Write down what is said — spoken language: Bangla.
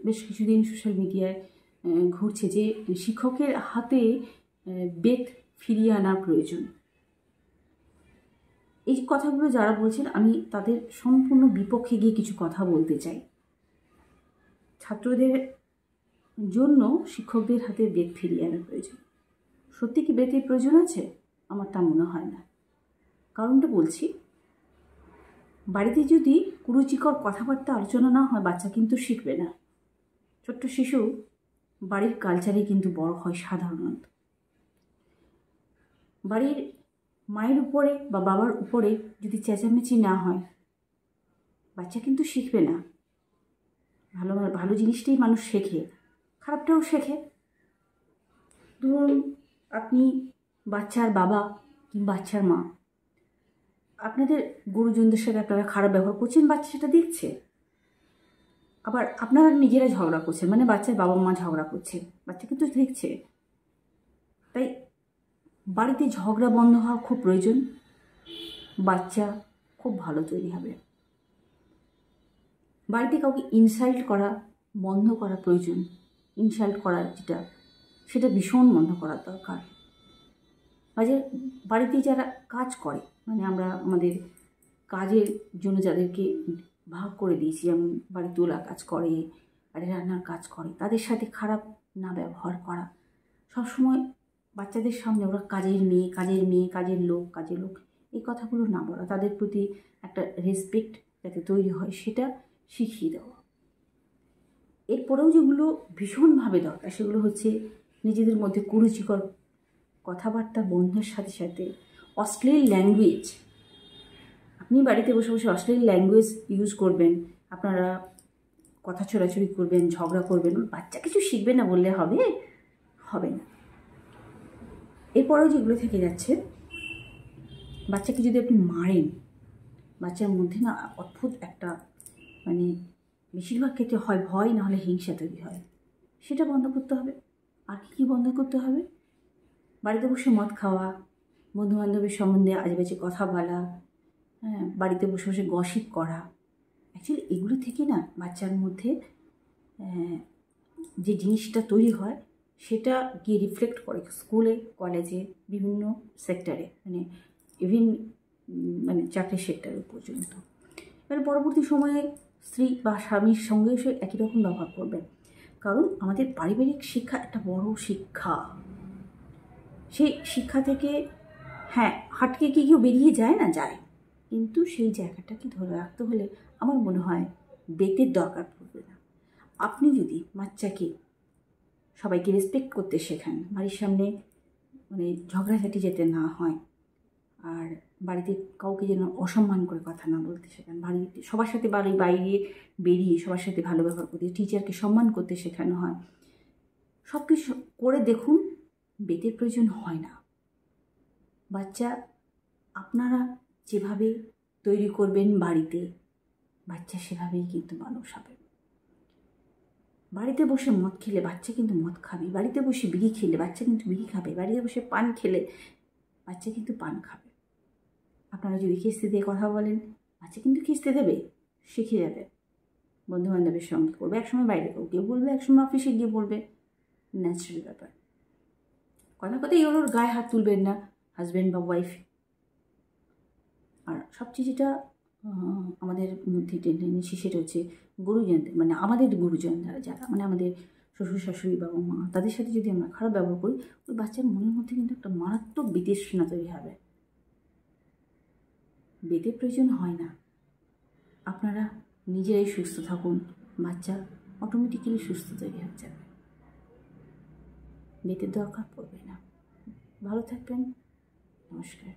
বেশ কিছুদিন সোশ্যাল মিডিয়ায় ঘুরছে যে শিক্ষকের হাতে বেত ফিরিয়ে আনার প্রয়োজন। এই কথাগুলো যারা বলছেন আমি তাদের সম্পূর্ণ বিপক্ষে গিয়ে কিছু কথা বলতে চাই। ছাত্রদের জন্য শিক্ষকদের হাতে বেত ফিরিয়ে আনার প্রয়োজন। সত্যি কি বেতের প্রয়োজন আছে? আমার তা মনে হয় না। কারণটা বলছি, বাড়িতে যদি কুরুচিকর কথাবার্তা আলোচনা না হয় বাচ্চা কিন্তু শিখবে না। ছোট্ট শিশু বাড়ির কালচারে কিন্তু বড় হয় সাধারণত। বাড়ির মায়ের উপরে বা বাবার উপরে যদি চেঁচামেচি না হয় বাচ্চা কিন্তু শিখবে না। ভালো ভালো জিনিসটাই মানুষ শেখে, খারাপটাও শেখে। ধরুন আপনি বাচ্চার বাবা কিংবা বাচ্চার মা, আপনাদের গুরুজনদের সাথে আপনারা খারাপ ব্যবহার করছেন, বাচ্চা সেটা দেখছে। আবার আপনারা নিজেরা ঝগড়া করছেন, মানে বাচ্চার বাবা মা ঝগড়া করছে, বাচ্চা কিন্তু দেখছে। তাই বাড়িতে ঝগড়া বন্ধ হওয়া খুব প্রয়োজন। বাচ্চা খুব ভালো তৈরি হবে। বাড়িতে কাউকে ইনসাল্ট করা বন্ধ করা প্রয়োজন। ইনসাল্ট করা সেটা ভীষণ বন্ধ করার দরকার। বাড়িতে যারা কাজ করে, মানে আমরা আমাদের কাজের জন্য যাদেরকে ভাগ করে দিয়েছি, যেমন বাড়ি তোলা কাজ করে, বাড়ি রান্নার কাজ করে, তাদের সাথে খারাপ না ব্যবহার করা। সবসময় বাচ্চাদের সামনে ওরা কাজের মেয়ে, কাজের লোক এই কথাগুলো না বলা। তাদের প্রতি একটা রেসপেক্ট যাতে তৈরি হয় সেটা শিখিয়ে দেওয়া। এরপরেও যেগুলো ভীষণভাবে দরকার সেগুলো হচ্ছে নিজেদের মধ্যে কুরুচিকর কথাবার্তা বন্ধের সাথে সাথে অশ্লীল ল্যাঙ্গুয়েজ। আপনি বাড়িতে বসে বসে অশ্লীল ল্যাঙ্গুয়েজ ইউজ করবেন, আপনারা কথা ছোড়াছুড়ি করবেন, ঝগড়া করবেন, বাচ্চা কিছু শিখবে না বললে হবে না। এরপরেও যেগুলো থেকে যাচ্ছে, বাচ্চাকে যদি আপনি মারেন বাচ্চার মধ্যে না অদ্ভুত একটা মানে বেশিরভাগ ক্ষেত্রে হয় ভয়, না হলে হিংসা তৈরি হয়। সেটা বন্ধ করতে হবে। আর কি বন্ধ করতে হবে? বাড়িতে বসে মদ খাওয়া, বন্ধুবান্ধবের সম্বন্ধে আজেবাজে কথা বলা, হ্যাঁ, বাড়িতে বসে বসে গসিপ করা, অ্যাকচুয়ালি এগুলো থেকে না বাচ্চার মধ্যে যে জিনিসটা তৈরি হয় সেটা গিয়ে রিফ্লেক্ট করে স্কুলে, কলেজে, বিভিন্ন সেক্টরে, মানে চাকরির সেক্টরে পর্যন্ত। এবার পরবর্তী সময়ে স্ত্রী বা স্বামীর সঙ্গে সে একই রকম ব্যবহার করবে। কারণ আমাদের পারিবারিক শিক্ষা একটা বড় শিক্ষা। সেই শিক্ষা থেকে হ্যাঁ হাটকে কি কেউ বেরিয়ে যায় না? যায়, কিন্তু সেই জায়গাটাকে ধরে রাখতে হলে আমার মনে হয় বেতের দরকার পড়বে না। আপনি যদি বাচ্চাকে সবাইকে রেসপেক্ট করতে শেখান, বাড়ির সামনে মানে ঝগড়াঝাটি যাতে না হয়, আর বাড়িতে কাউকে যেন অসম্মান করে কথা না বলতে শেখান, বাড়িতে সবার সাথে বাইরে বেরিয়ে সবার সাথে ভালো ব্যবহার করতে, টিচারকে সম্মান করতে শেখানো হয়, সব কিছু করে দেখুন বেতের প্রয়োজন হয় না। বাচ্চা আপনারা যেভাবে তৈরি করবেন বাড়িতে, বাচ্চা সেভাবেই কিন্তু মানুষ হবে। বাড়িতে বসে মদ খেলে বাচ্চা কিন্তু মদ খাবে, বাড়িতে বসে বিড়ি খেলে বাচ্চা কিন্তু বিড়ি খাবে, বাড়িতে বসে পান খেলে বাচ্চা কিন্তু পান খাবে। আপনারা যদি কিস্তি দিয়ে কথা বলেন বাচ্চা কিন্তু কিস্তি দেবে, শিখে যাবে, বন্ধুবান্ধবের সঙ্গে করবে, একসময় বাইরে কেউ বলবে, একসময় অফিসে গিয়ে বলবে, ন্যাচারাল ব্যাপার। কথাই ওর গায়ে হাত তুলবেন না, হাজব্যান্ড বা ওয়াইফ। আর সবচেয়ে যেটা আমাদের মধ্যে টেনে এনেছি সেটা হচ্ছে গুরুজনদের, মানে আমাদের গুরুজনরা যারা, মানে আমাদের শ্বশুর শাশুড়ি, বাবা মা, তাদের সাথে যদি আমরা খারাপ ব্যবহার করি ওই বাচ্চার মনের মধ্যে কিন্তু একটা মারাত্মক বিতৃষ্ণা তৈরি হবে। বেতের প্রয়োজন হয় না। আপনারা নিজেরাই সুস্থ থাকুন, বাচ্চা অটোমেটিক্যালি সুস্থ তৈরি হয়ে যাবে। বেতের দরকার পড়বে না। ভালো থাকবেন। নমস্কার।